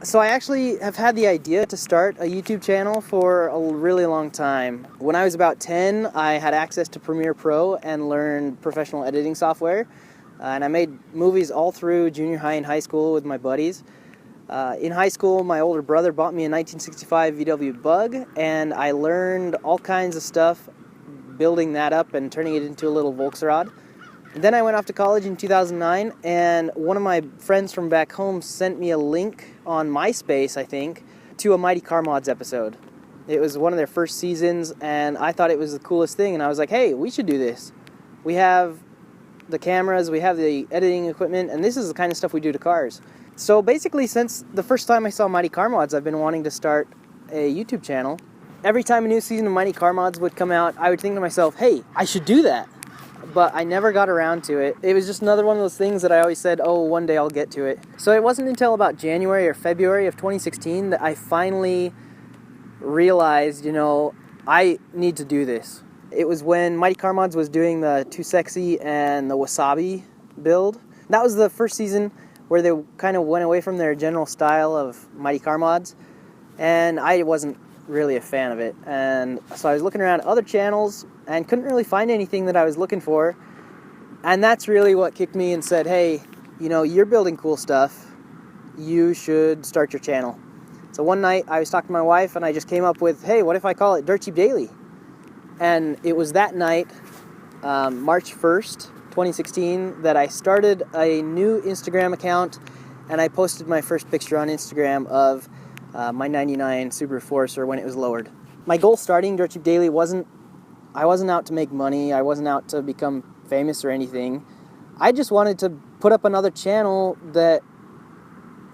So I actually have had the idea to start a YouTube channel for a really long time. When I was about 10, I had access to Premiere Pro and learned professional editing software. And I made movies all through junior high and high school with my buddies. In high school, my older brother bought me a 1965 VW Bug, and I learned all kinds of stuff building that up and turning it into a little Volksrad. Then I went off to college in 2009, and one of my friends from back home sent me a link on MySpace, I think, to a Mighty Car Mods episode. It was one of their first seasons, and I thought it was the coolest thing, and I was like, hey, we should do this. We have the cameras, we have the editing equipment, and this is the kind of stuff we do to cars. So basically, since the first time I saw Mighty Car Mods, I've been wanting to start a YouTube channel. Every time a new season of Mighty Car Mods would come out, I would think to myself, hey, I should do that. But I never got around to it. It was just another one of those things that I always said, oh, one day I'll get to it. So it wasn't until about January or February of 2016 that I finally realized, I need to do this. It was when Mighty Car Mods was doing the Too Sexy and the Wasabi build. That was the first season where they kind of went away from their general style of Mighty Car Mods, and I wasn't really a fan of it. And so I was looking around other channels and couldn't really find anything that I was looking for. And that's really what kicked me and said, hey, you're building cool stuff. You should start your channel. So one night I was talking to my wife and I just came up with, hey, what if I call it Dirtcheapdaily? And it was that night, March 1st, 2016, that I started a new Instagram account, and I posted my first picture on Instagram of my 99 Subaru Forester when it was lowered. My goal starting Dirtcheapdaily I wasn't out to make money, I wasn't out to become famous or anything. I just wanted to put up another channel that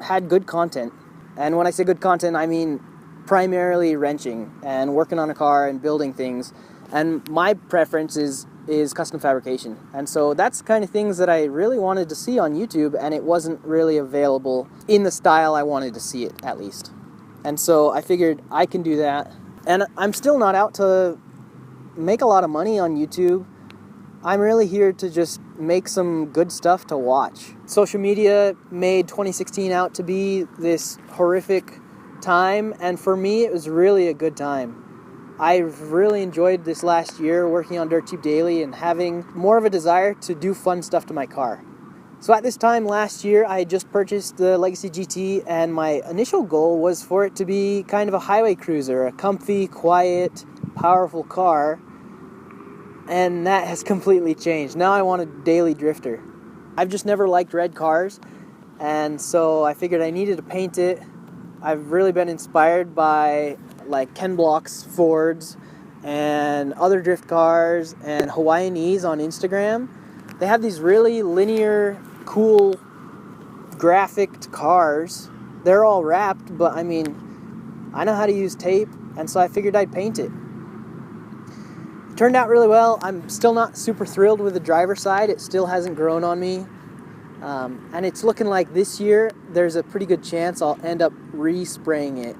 had good content. And when I say good content, I mean primarily wrenching and working on a car and building things. And my preference is custom fabrication. And so that's the kind of things that I really wanted to see on YouTube, and it wasn't really available in the style I wanted to see it, at least. And so I figured I can do that. And I'm still not out to make a lot of money on YouTube. I'm really here to just make some good stuff to watch. Social media made 2016 out to be this horrific time, and for me it was really a good time. I've really enjoyed this last year working on Dirtcheapdaily and having more of a desire to do fun stuff to my car. So at this time last year, I had just purchased the Legacy GT, and my initial goal was for it to be kind of a highway cruiser, a comfy, quiet, powerful car, and that has completely changed. Now I want a daily drifter. I've just never liked red cars, and so I figured I needed to paint it. I've really been inspired by Ken Block's Fords and other drift cars and Hawaiianese on Instagram. They have these really linear, cool, graphic cars. They're all wrapped, but I know how to use tape, and so I figured I'd paint it. It turned out really well. I'm still not super thrilled with the driver's side. It still hasn't grown on me. And it's looking like this year there's a pretty good chance I'll end up respraying it.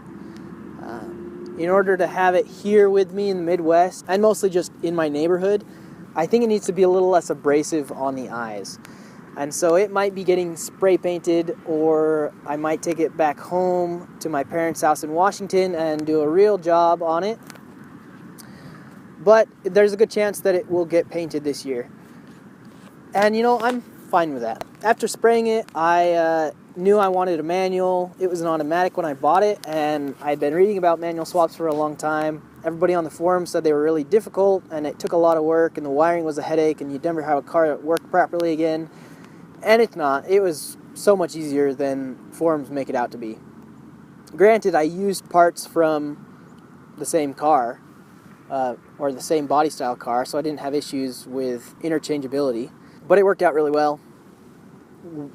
In order to have it here with me in the Midwest, and mostly just in my neighborhood, I think it needs to be a little less abrasive on the eyes. And so it might be getting spray painted, or I might take it back home to my parents' house in Washington and do a real job on it. But there's a good chance that it will get painted this year. And I'm fine with that. After spraying it, I knew I wanted a manual. It was an automatic when I bought it, and I'd been reading about manual swaps for a long time. Everybody on the forum said they were really difficult, and it took a lot of work, and the wiring was a headache, and you'd never have a car that worked properly again. And it's not. It was so much easier than forums make it out to be. Granted, I used parts from the same car, or the same body style car, so I didn't have issues with interchangeability, but it worked out really well.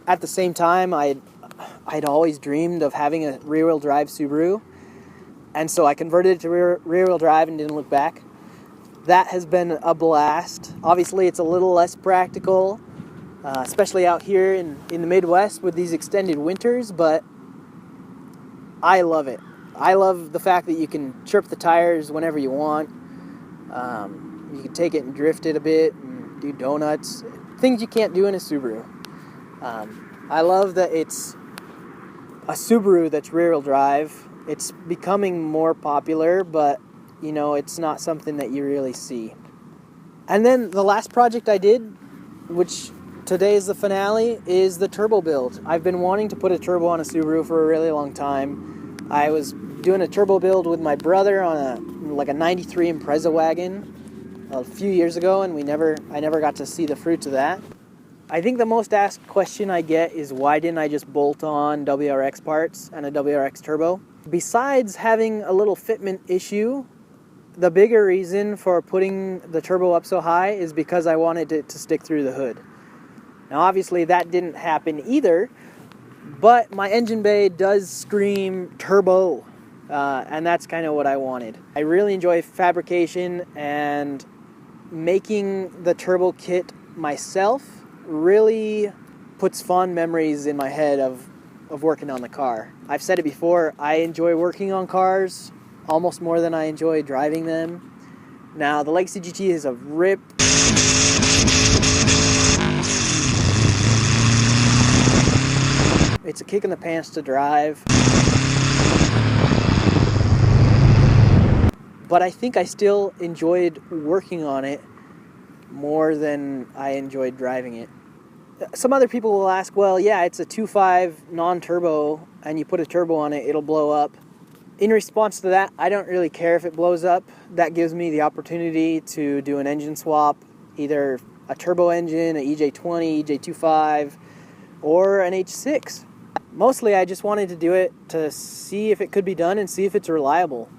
At the same time, I'd always dreamed of having a rear-wheel drive Subaru, and so I converted it to rear-wheel drive and didn't look back. That has been a blast. Obviously, it's a little less practical, especially out here in the Midwest with these extended winters, but I love it. I love the fact that you can chirp the tires whenever you want. You can take it and drift it a bit and do donuts, things you can't do in a Subaru. I love that it's a Subaru that's rear-wheel drive. It's becoming more popular, but you know, it's not something that you really see. And then the last project I did, which today is the finale, is the turbo build. I've been wanting to put a turbo on a Subaru for a really long time. I was doing a turbo build with my brother on a 93 Impreza wagon a few years ago, and I never got to see the fruits of that. I think the most asked question I get is, why didn't I just bolt on WRX parts and a WRX turbo? Besides having a little fitment issue, the bigger reason for putting the turbo up so high is because I wanted it to stick through the hood. Now obviously that didn't happen either, but my engine bay does scream turbo, and that's kind of what I wanted. I really enjoy fabrication, and making the turbo kit myself really puts fond memories in my head of working on the car. I've said it before, I enjoy working on cars almost more than I enjoy driving them. Now, the Legacy GT is a rip. It's a kick in the pants to drive. But I think I still enjoyed working on it more than I enjoyed driving it. Some other people will ask, well, yeah, it's a 2.5 non-turbo, and you put a turbo on it, it'll blow up. In response to that, I don't really care if it blows up. That gives me the opportunity to do an engine swap, either a turbo engine, a EJ20, EJ25, or an H6. Mostly I just wanted to do it to see if it could be done and see if it's reliable.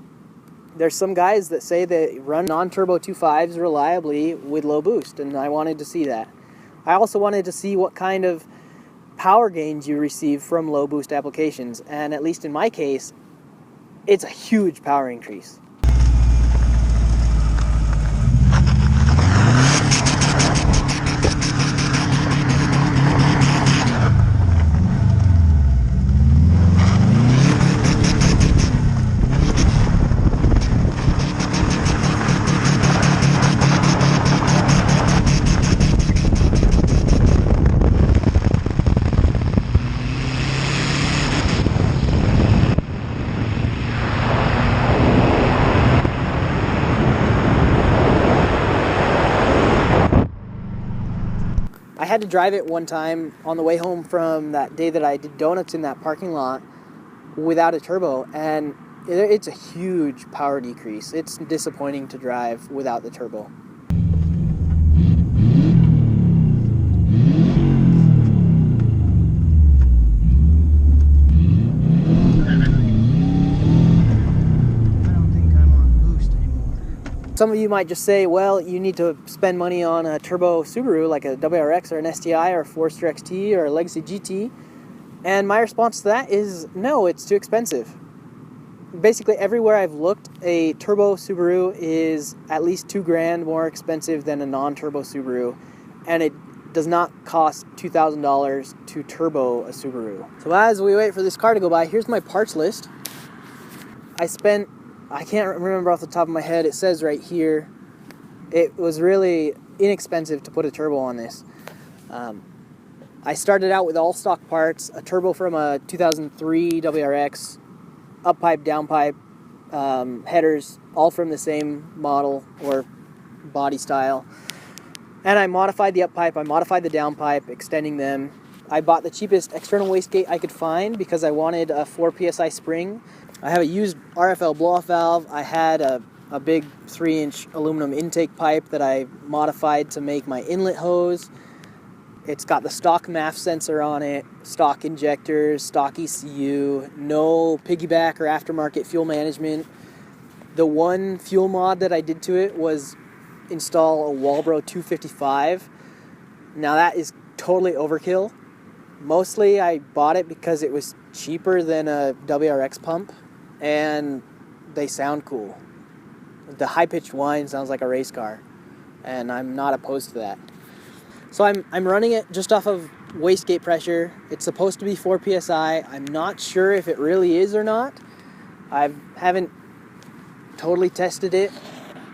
There's some guys that say they run non-turbo 2.5s reliably with low boost, and I wanted to see that. I also wanted to see what kind of power gains you receive from low boost applications, and at least in my case, it's a huge power increase. I had to drive it one time on the way home from that day that I did donuts in that parking lot without a turbo, and it's a huge power decrease. It's disappointing to drive without the turbo. Some of you might just say, well, you need to spend money on a turbo Subaru like a WRX or an STI or a Forester XT or a Legacy GT. And my response to that is, no, it's too expensive. Basically, everywhere I've looked, a turbo Subaru is at least $2,000 more expensive than a non-turbo Subaru. And it does not cost $2,000 to turbo a Subaru. So as we wait for this car to go by, here's my parts list. I can't remember off the top of my head, it says right here, it was really inexpensive to put a turbo on this. I started out with all stock parts, a turbo from a 2003 WRX, up pipe, down pipe, headers, all from the same model or body style. And I modified the up pipe, I modified the down pipe, extending them. I bought the cheapest external wastegate I could find because I wanted a 4 PSI spring. I have a used RFL blow-off valve. I had a big 3-inch aluminum intake pipe that I modified to make my inlet hose. It's got the stock MAF sensor on it, stock injectors, stock ECU, no piggyback or aftermarket fuel management. The one fuel mod that I did to it was install a Walbro 255. Now that is totally overkill. Mostly I bought it because it was cheaper than a WRX pump, and they sound cool. The high-pitched whine sounds like a race car, and I'm not opposed to that. So I'm running it just off of wastegate pressure. It's supposed to be 4 PSI. I'm not sure if it really is or not. I haven't totally tested it.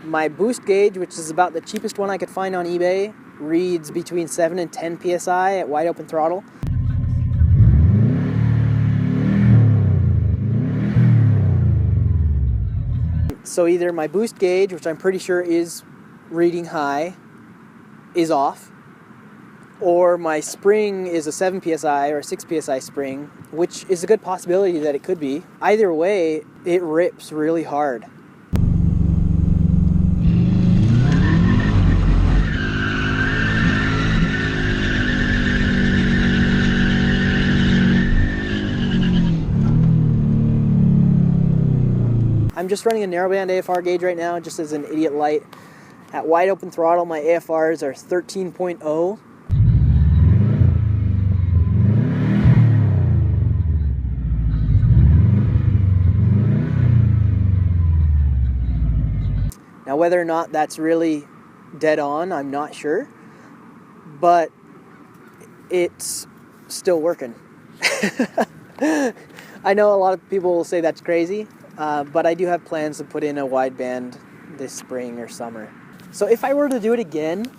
My boost gauge, which is about the cheapest one I could find on eBay, reads between 7 and 10 PSI at wide open throttle. So either my boost gauge, which I'm pretty sure is reading high, is off, or my spring is a 7 psi or a 6 psi spring, which is a good possibility that it could be. Either way, it rips really hard. I'm just running a narrowband AFR gauge right now, just as an idiot light. At wide open throttle, my AFRs are 13.0. Now, whether or not that's really dead on, I'm not sure, but it's still working. I know a lot of people will say that's crazy, but I do have plans to put in a wideband this spring or summer. So if I were to do it again,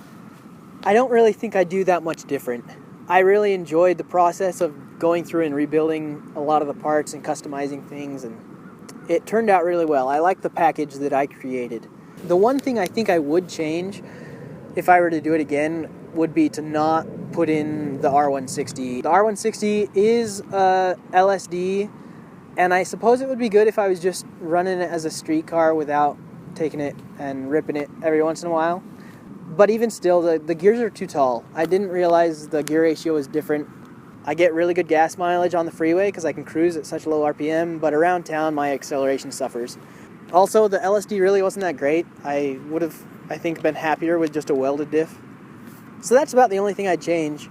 I don't really think I'd do that much different. I really enjoyed the process of going through and rebuilding a lot of the parts and customizing things, and it turned out really well. I like the package that I created. The one thing I think I would change if I were to do it again would be to not put in the R160. The R160 is LSD, and I suppose it would be good if I was just running it as a street car without taking it and ripping it every once in a while. But even still, the gears are too tall. I didn't realize the gear ratio is different. I get really good gas mileage on the freeway because I can cruise at such low RPM, but around town my acceleration suffers. Also, the LSD really wasn't that great. I would have, I think, been happier with just a welded diff. So that's about the only thing I'd change.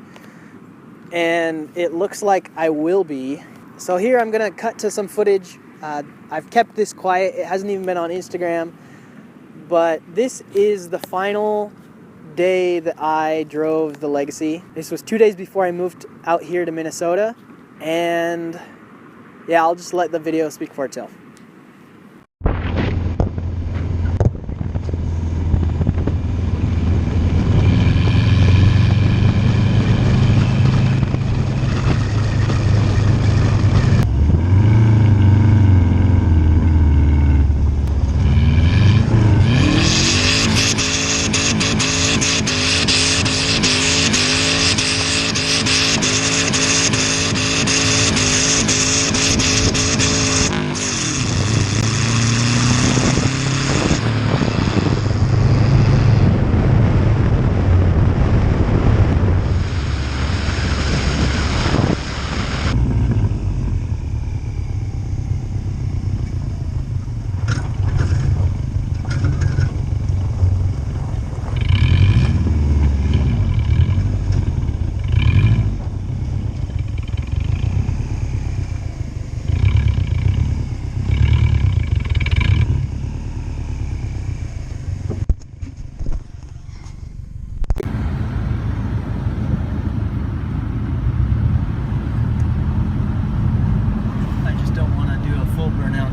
And it looks like I will be. So here I'm going to cut to some footage. I've kept this quiet. It hasn't even been on Instagram. But this is the final day that I drove the Legacy. This was 2 days before I moved out here to Minnesota. And yeah, I'll just let the video speak for itself.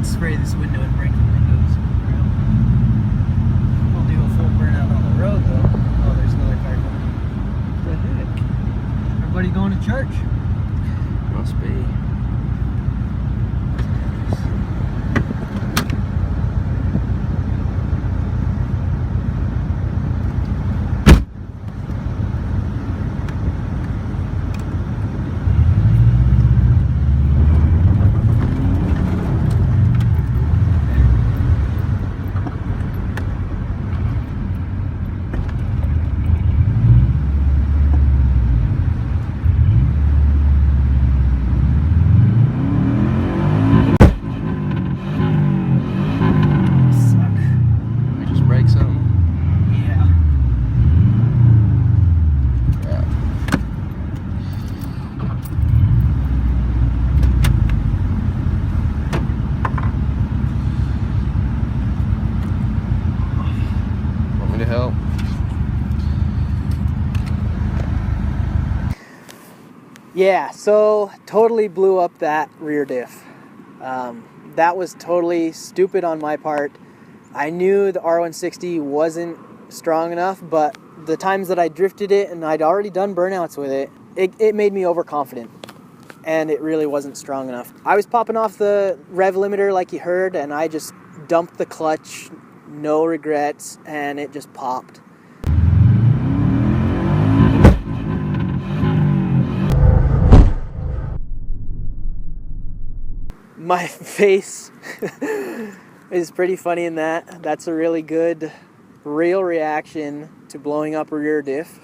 Spray this window and break the windows. We'll do a full burnout on the road though. Oh, there's another car coming. What the heck? Everybody going to church? Must be. Help. Yeah, so totally blew up that rear diff. That was totally stupid on my part. I knew the R160 wasn't strong enough, but the times that I drifted it and I'd already done burnouts with it, it made me overconfident, and it really wasn't strong enough. I was popping off the rev limiter like you heard, and I just dumped the clutch, no regrets, and it just popped. My face is pretty funny in that. That's a really good, real reaction to blowing up a rear diff.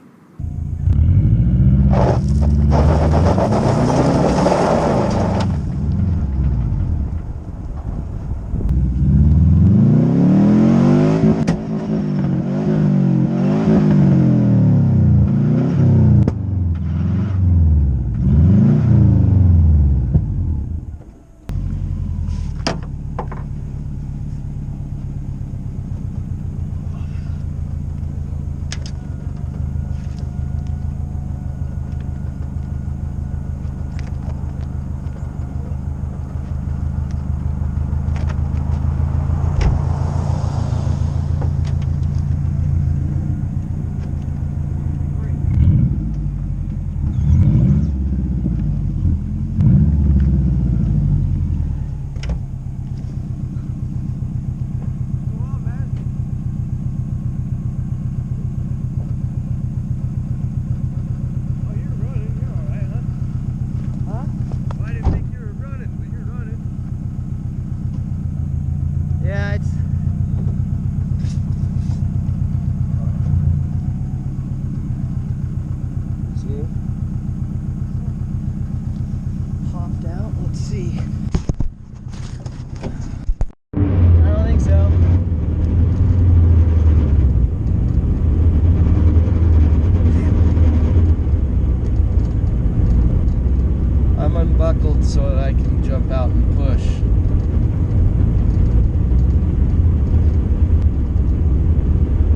Unbuckled so that I can jump out and push.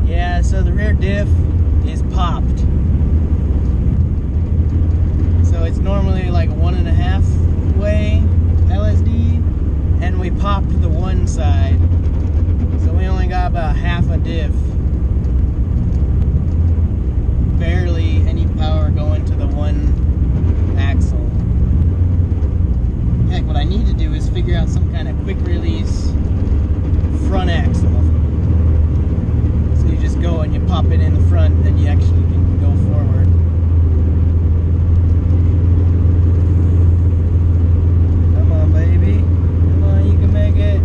Yeah, so the rear diff is popped. So it's normally like 1.5 way LSD, and we popped the one side. So we only got about half a diff. Barely any power going to the one axle. Heck, what I need to do is figure out some kind of quick release front axle. So you just go and you pop it in the front, then you actually can go forward. Come on, baby. Come on, you can make it.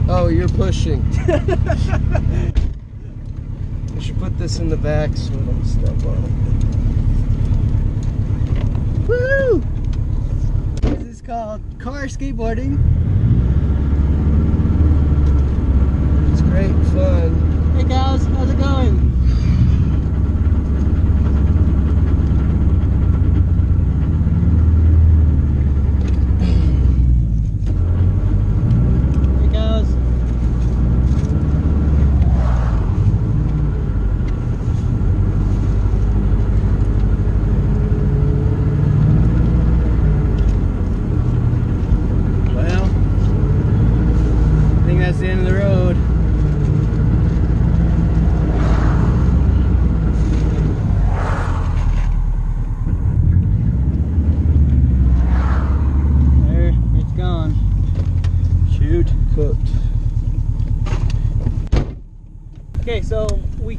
Oh, you're pushing. I should put this in the back so I don't step on it. Woo! This is called car skateboarding. It's great fun. Hey guys, how's it going?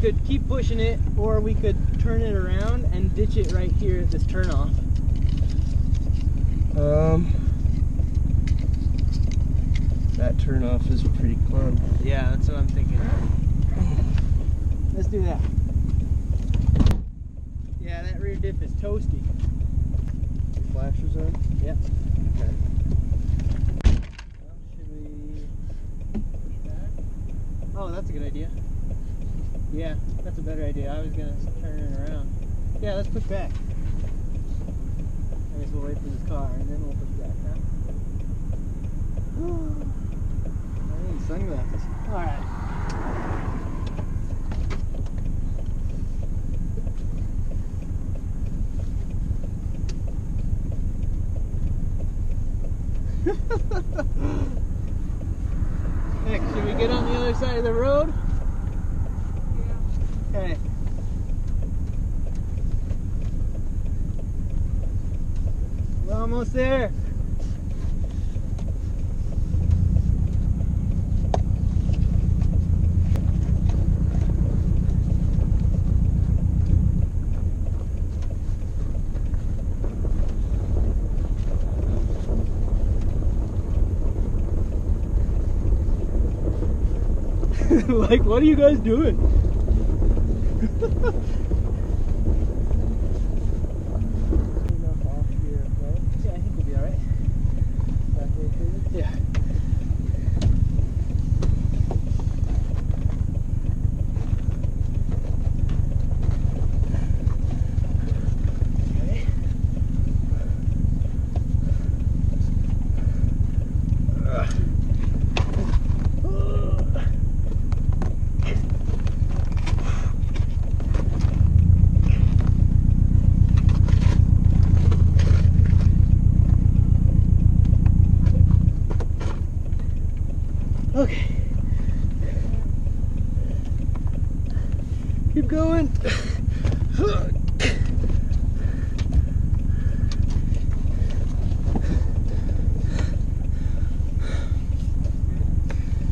could keep pushing it, or we could turn it around and ditch it right here at this turnoff. That turnoff is pretty clunky. Yeah, that's what I'm thinking. Let's do that. Yeah, that rear diff is toasty. Your flashers on? Yep. Okay. Well, should we push back? Oh, that's a good idea. Yeah, that's a better idea. I was gonna turn it around. Yeah, let's push back. I guess we'll wait for this car and then we'll push back, huh? I need sunglasses. Alright. Heck, should we get on the other side of the road? Yeah. Okay. We're almost there. Like, what are you guys doing? Yeah, I think we'll be alright. Yeah. Okay. Keep going.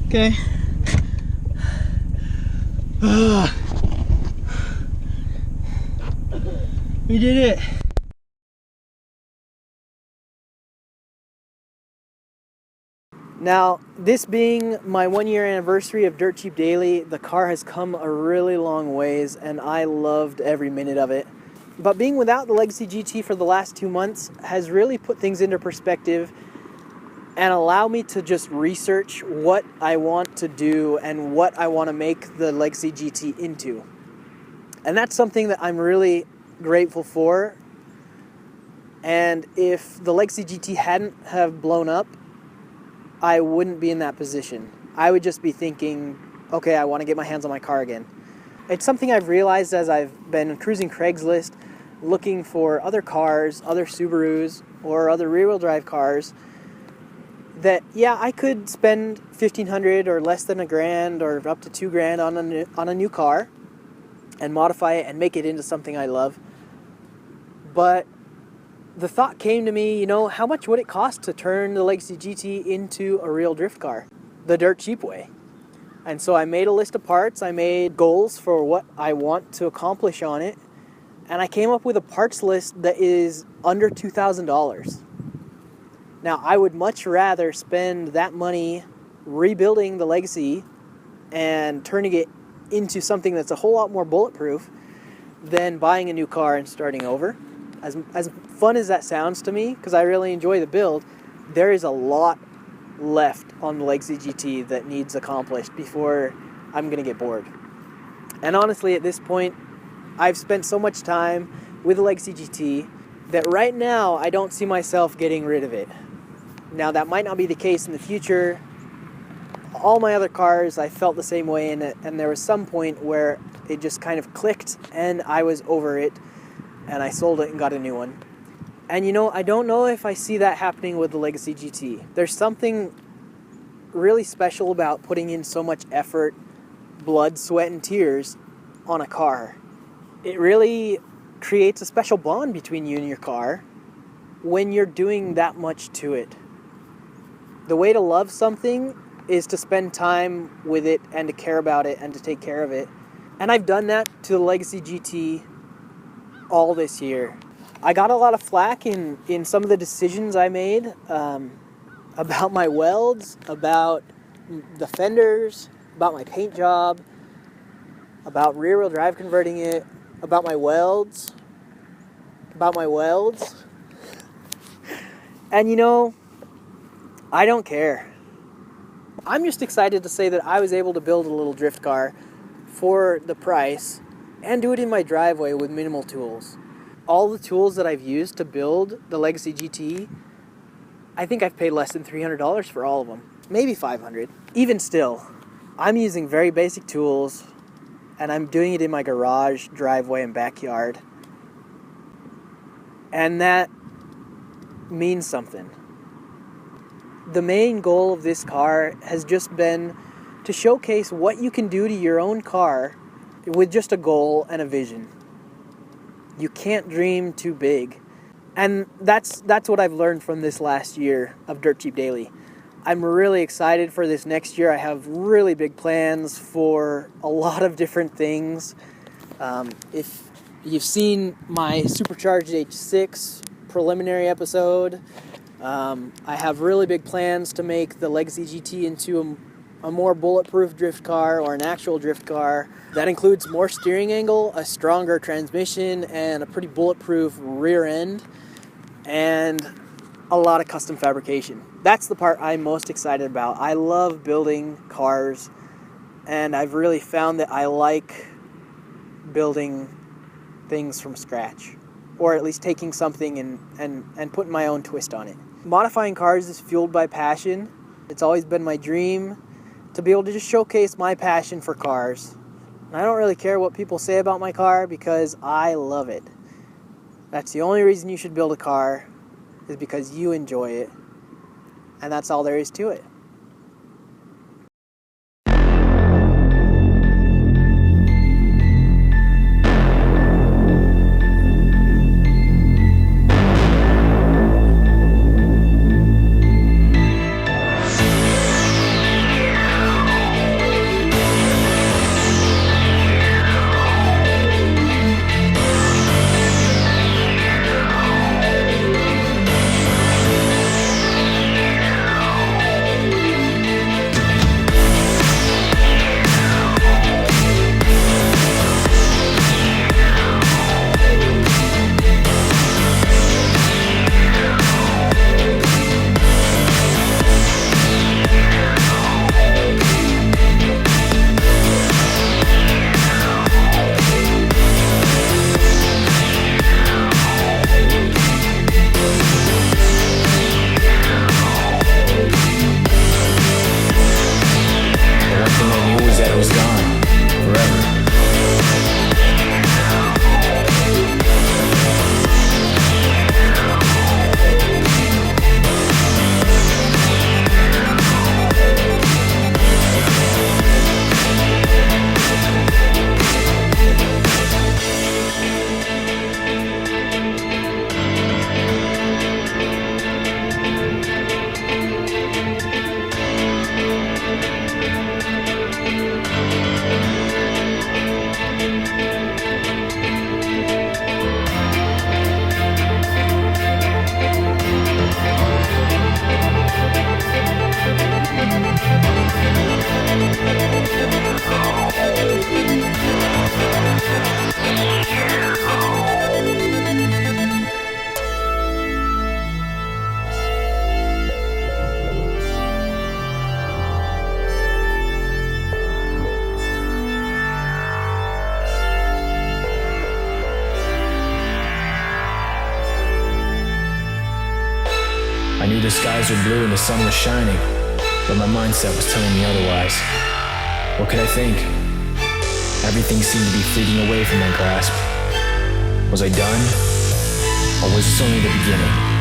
Okay. We did it. Now, this being my 1-year anniversary of Dirt Cheap Daily, the car has come a really long ways and I loved every minute of it. But being without the Legacy GT for the last 2 months has really put things into perspective and allowed me to just research what I want to do and what I want to make the Legacy GT into. And that's something that I'm really grateful for. And if the Legacy GT hadn't have blown up, I wouldn't be in that position. I would just be thinking, okay, I want to get my hands on my car again. It's something I've realized as I've been cruising Craigslist, looking for other cars, other Subarus, or other rear-wheel drive cars, that, yeah, I could spend $1,500 or less than $1,000 or up to $2,000 on a new car and modify it and make it into something I love. But the thought came to me, you know, how much would it cost to turn the Legacy GT into a real drift car, the dirt cheap way? And so I made a list of parts, I made goals for what I want to accomplish on it, and I came up with a parts list that is under $2,000. Now, I would much rather spend that money rebuilding the Legacy and turning it into something that's a whole lot more bulletproof than buying a new car and starting over. As fun as that sounds to me, because I really enjoy the build, there is a lot left on the Legacy GT that needs accomplished before I'm going to get bored. And honestly, at this point, I've spent so much time with the Legacy GT that right now I don't see myself getting rid of it. Now, that might not be the case in the future. All my other cars, I felt the same way in it, and there was some point where it just kind of clicked and I was over it. And I sold it and got a new one. And you know, I don't know if I see that happening with the Legacy GT. There's something really special about putting in so much effort, blood, sweat, and tears on a car. It really creates a special bond between you and your car when you're doing that much to it. The way to love something is to spend time with it and to care about it and to take care of it. And I've done that to the Legacy GT all this year. I got a lot of flack in some of the decisions I made about my welds, about the fenders, about my paint job, about rear-wheel drive converting it, about my welds. And you know, I don't care. I'm just excited to say that I was able to build a little drift car for the price and do it in my driveway with minimal tools. All the tools that I've used to build the Legacy GT, I think I've paid less than $300 for all of them. Maybe $500. Even still, I'm using very basic tools, and I'm doing it in my garage, driveway, and backyard. And that means something. The main goal of this car has just been to showcase what you can do to your own car with just a goal and a vision. You can't dream too big. And that's what I've learned from this last year of Dirt Cheap Daily. I'm really excited for this next year. I have really big plans for a lot of different things. If you've seen my Supercharged H6 preliminary episode, I have really big plans to make the Legacy GT into a more bulletproof drift car, or an actual drift car. That includes more steering angle, a stronger transmission, and a pretty bulletproof rear end, and a lot of custom fabrication. That's the part I'm most excited about. I love building cars, and I've really found that I like building things from scratch, or at least taking something and putting my own twist on it. Modifying cars is fueled by passion. It's always been my dream to be able to just showcase my passion for cars. And I don't really care what people say about my car, because I love it. That's the only reason you should build a car, is because you enjoy it. And that's all there is to it. I knew the skies were blue and the sun was shining, but my mindset was telling me otherwise. What could I think? Everything seemed to be fleeting away from my grasp. Was I done? Or was this only the beginning?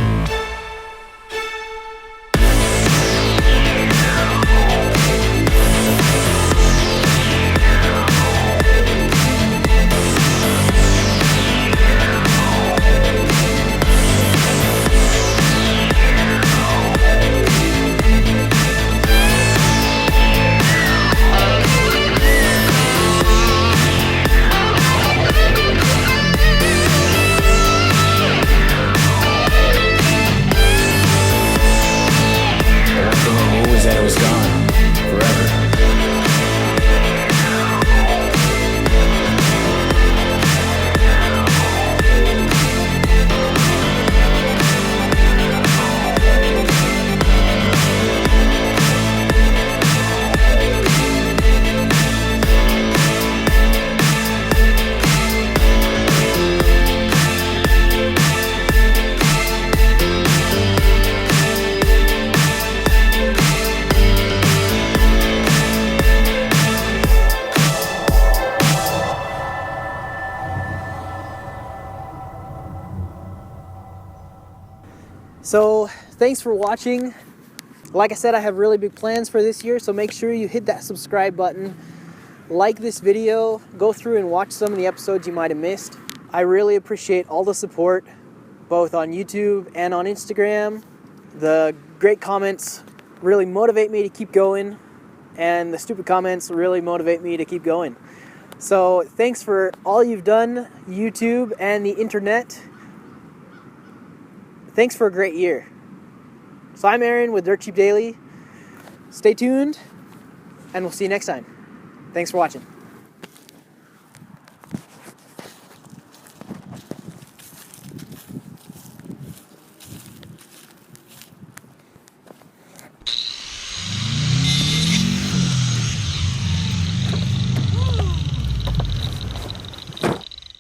So thanks for watching. Like I said, I have really big plans for this year, so make sure you hit that subscribe button, like this video, go through and watch some of the episodes you might have missed. I really appreciate all the support, both on YouTube and on Instagram. The great comments really motivate me to keep going, and the stupid comments really motivate me to keep going. So thanks for all you've done, YouTube and the internet. Thanks for a great year. So I'm Aaron with Dirtcheapdaily. Stay tuned, and we'll see you next time. Thanks for watching.